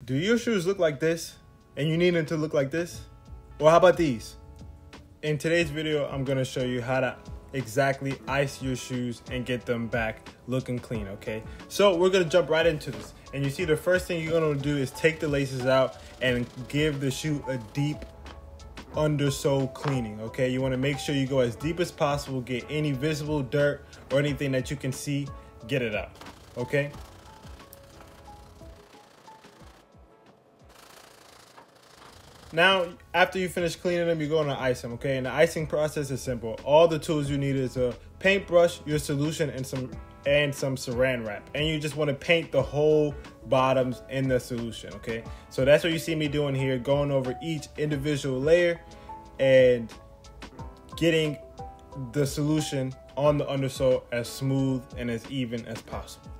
Do your shoes look like this and you need them to look like this? Well, how about these? In today's video, I'm gonna show you how to exactly ice your shoes and get them back looking clean, okay? So we're gonna jump right into this. And you see the first thing you're gonna do is take the laces out and give the shoe a deep undersole cleaning, okay? You wanna make sure you go as deep as possible, get any visible dirt or anything that you can see, get it out, okay? Now, after you finish cleaning them, you're going to ice them, okay? And the icing process is simple. All the tools you need is a paintbrush, your solution, and some saran wrap. And you just want to paint the whole bottoms in the solution, okay? So that's what you see me doing here, going over each individual layer and getting the solution on the undersole as smooth and as even as possible.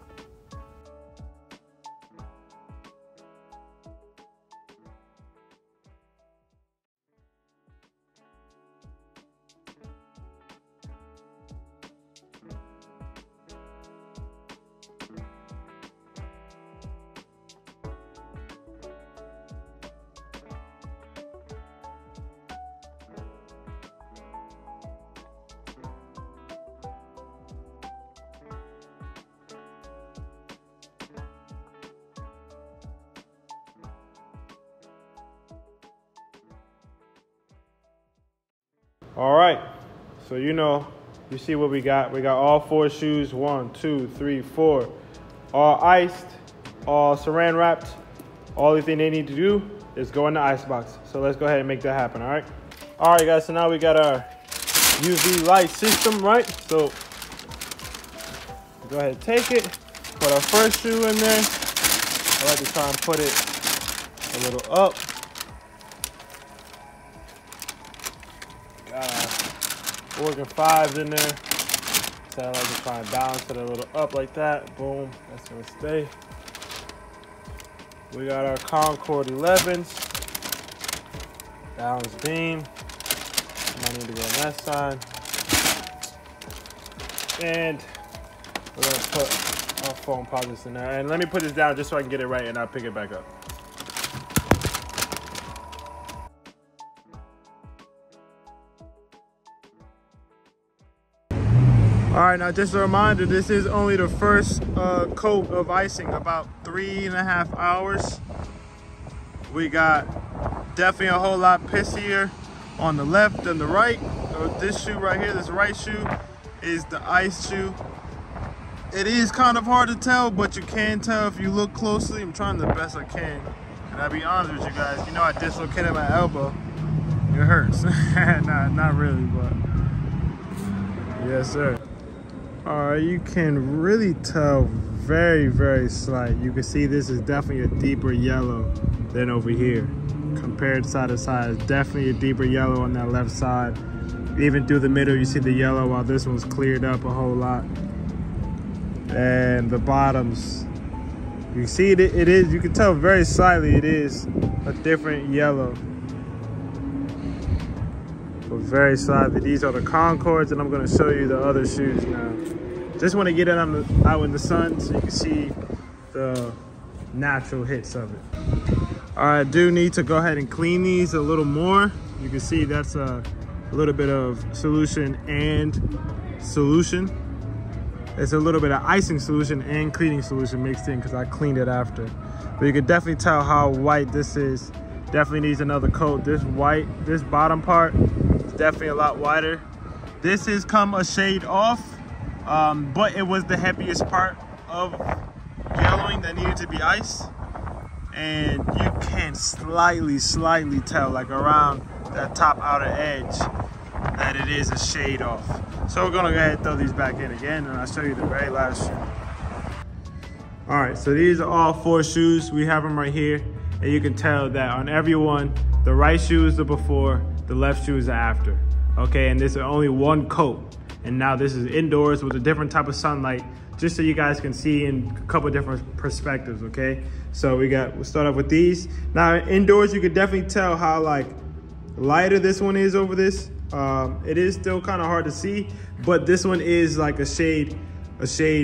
All right, so you see what we got. We got all 4 shoes, 1, 2, 3, 4, all iced, all saran wrapped. All the thing they need to do is go in the ice box. So let's go ahead and make that happen, all right? All right, guys, so now we got our UV light system, right? So go ahead and take it, put our first shoe in there. I like to try and put it a little up. Working 5s in there. So I like to try and balance it a little up like that. Boom, that's gonna stay. We got our Concord 11s. Balance beam. Might need to go on that side. And we're gonna put our foam posits in there. And let me put this down just so I can get it right and I'll pick it back up. All right, now just a reminder, this is only the first coat of icing, about 3.5 hours. We got definitely a whole lot pissier on the left than the right. So this shoe right here, this right shoe, is the ice shoe. It is kind of hard to tell, but you can tell if you look closely. I'm trying the best I can. And I'll be honest with you guys, I dislocated my elbow. It hurts. not really, but yes, sir. All right, you can really tell very, very slight. You can see this is definitely a deeper yellow than over here. Compared side to side, it's definitely a deeper yellow on that left side. Even through the middle, you see the yellow, while this one's cleared up a whole lot. And the bottoms, you see it is, you can tell very slightly it is a different yellow. But very slightly. These are the Concords, and I'm gonna show you the other shoes now. Just want to get it out in the sun so you can see the natural hits of it. All right, I do need to go ahead and clean these a little more. You can see that's a little bit of solution and solution. It's a little bit of icing solution and cleaning solution mixed in because I cleaned it after. But you can definitely tell how white this is. Definitely needs another coat. This bottom part is definitely a lot whiter. This has come a shade off. But it was the heaviest part of yellowing that needed to be iced. And you can slightly tell, like around that top outer edge, that it is a shade off. So we're gonna go ahead and throw these back in again, and I'll show you the very last shoe. All right, so these are all 4 shoes. We have them right here. And you can tell that on every one, the right shoe is the before, the left shoe is the after. Okay, and this is only 1 coat. And now this is indoors with a different type of sunlight, just so you guys can see in a couple different perspectives, okay? So we'll start off with these. Now indoors, you can definitely tell how like lighter this one is over this. It is still kind of hard to see, but this one is like a shade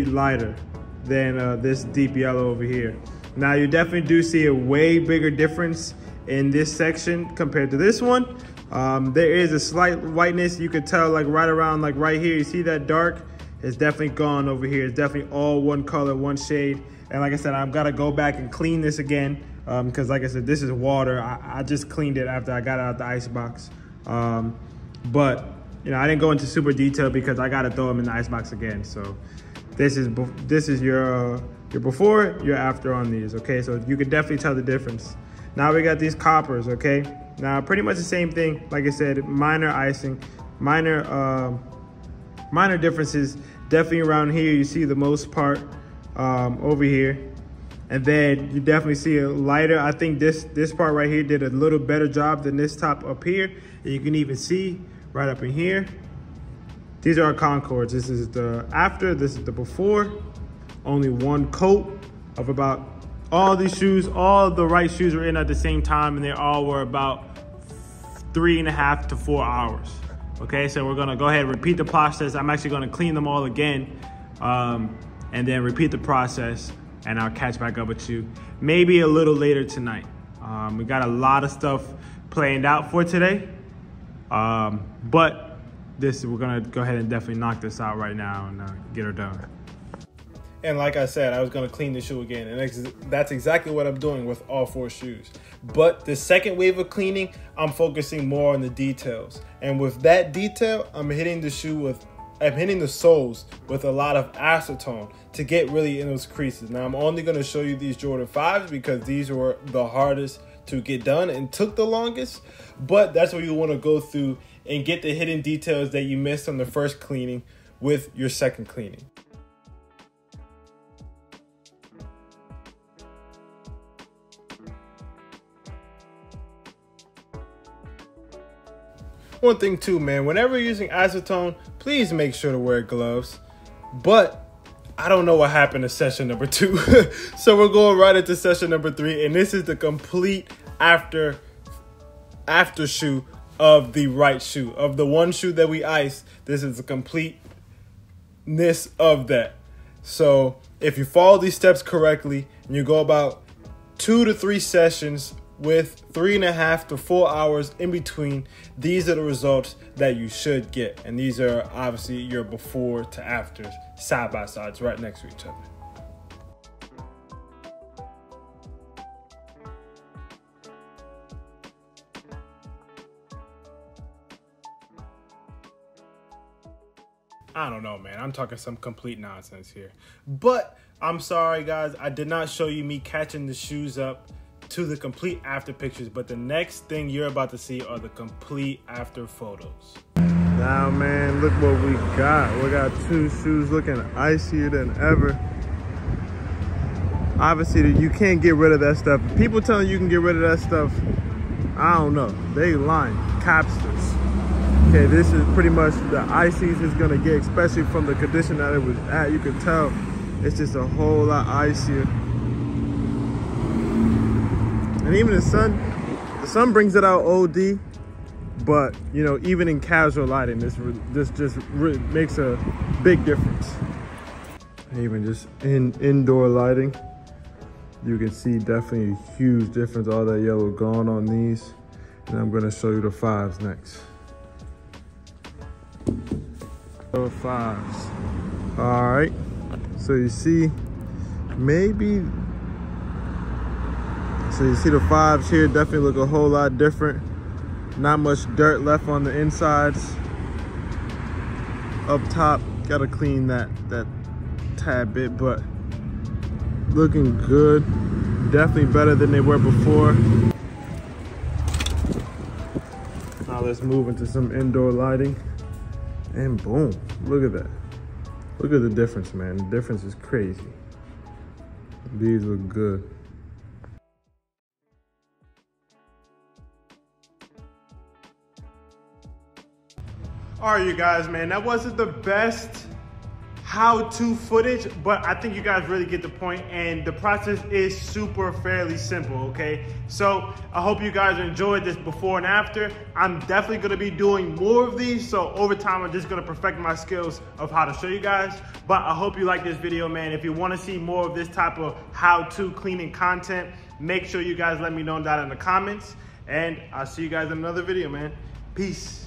lighter than this deep yellow over here. Now you definitely do see a way bigger difference in this section compared to this one. There is a slight whiteness. You could tell like right around like right here. You see that dark? It's definitely gone over here. It's definitely all one color, one shade. And like I said, I've got to go back and clean this again because like I said, this is water. I just cleaned it after I got it out the ice box. But you know, I didn't go into super detail because I got to throw them in the ice box again. So this is your before, your after on these. Okay, so you can definitely tell the difference. Now we got these coppers. Okay, now pretty much the same thing. Like I said, minor icing, minor differences. Definitely around here, you see the most part over here. And then you definitely see a lighter. I think this part right here did a little better job than this top up here. And you can even see right up in here. These are our Concords. This is the after, this is the before. Only one coat of about all these shoes. All the right shoes were in at the same time, and they all were about 3.5 to 4 hours. Okay, so we're gonna go ahead and repeat the process. I'm actually gonna clean them all again and then repeat the process, and I'll catch back up with you maybe a little later tonight. We got a lot of stuff planned out for today, but we're gonna go ahead and definitely knock this out right now and get her done. And like I said, I was gonna clean the shoe again, and that's exactly what I'm doing with all 4 shoes. But the second wave of cleaning, I'm focusing more on the details. And with that detail, I'm hitting the soles with a lot of acetone to get really in those creases. Now I'm only gonna show you these Jordan 5s because these were the hardest to get done and took the longest, but that's where you wanna go through and get the hidden details that you missed on the first cleaning with your second cleaning. One thing too, man, whenever you're using acetone, please make sure to wear gloves. But I don't know what happened to session number 2. So we're going right into session number 3, and this is the complete after shoe of the right shoe. Of the one shoe that we iced, this is the completeness of that. So if you follow these steps correctly and you go about 2 to 3 sessions with 3.5 to 4 hours in between, these are the results that you should get. And these are obviously your before to afters, side by sides, right next to each other. I don't know, man. I'm talking some complete nonsense here. But I'm sorry, guys. I did not show you me catching the shoes up to the complete after pictures, but the next thing you're about to see are the complete after photos. Now, man, look what we got. We got 2 shoes looking icier than ever. Obviously, you can't get rid of that stuff. People telling you can get rid of that stuff, I don't know. They lying. Capsters. Okay, this is pretty much the iciest it's gonna get, especially from the condition that it was at. You can tell it's just a whole lot icier. And even the sun brings it out OD, but you know, even in casual lighting, this just makes a big difference. Even just in indoor lighting, you can see definitely a huge difference. All that yellow gone on these, and I'm gonna show you the 5s next. So 5s. All right. So you see, so you see the 5s here definitely look a whole lot different. Not much dirt left on the insides. Up top, gotta clean that tad bit, but looking good. Definitely better than they were before. Now let's move into some indoor lighting. And boom, look at that. Look at the difference, man. The difference is crazy. These look good. All right, you guys, man, that wasn't the best how-to footage, but I think you guys really get the point, and the process is fairly simple, okay? So I hope you guys enjoyed this before and after. I'm definitely gonna be doing more of these, so over time I'm just gonna perfect my skills of how to show you guys. But I hope you like this video, man. If you wanna see more of this type of how-to cleaning content, make sure you guys let me know that in the comments, and I'll see you guys in another video, man. Peace.